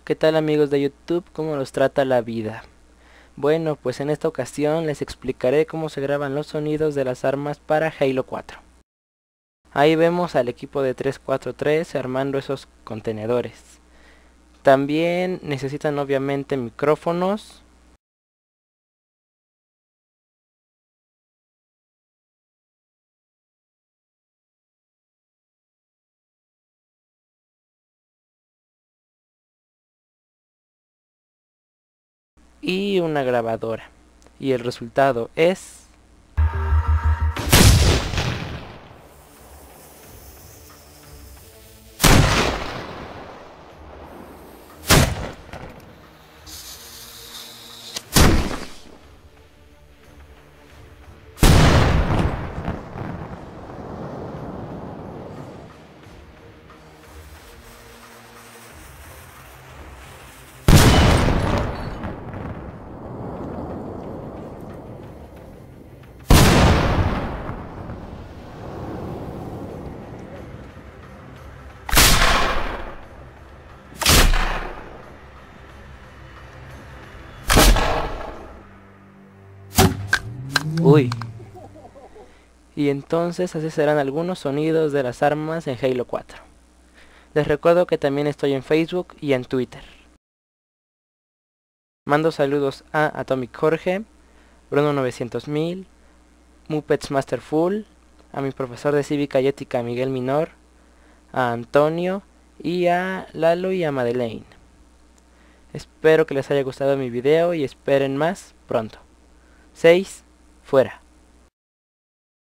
¿Qué tal amigos de YouTube? ¿Cómo los trata la vida? Bueno, pues en esta ocasión les explicaré cómo se graban los sonidos de las armas para Halo 4. Ahí vemos al equipo de 343 armando esos contenedores. También necesitan obviamente micrófonos y una grabadora. Y el resultado es... Uy. Y entonces así serán algunos sonidos de las armas en Halo 4. Les recuerdo que también estoy en Facebook y en Twitter. Mando saludos a Atomic Jorge, Bruno 900.000, Muppets Masterful, a mi profesor de Cívica y Ética Miguel Minor, a Antonio y a Lalo y a Madeleine. Espero que les haya gustado mi video y esperen más pronto. 6, fuera.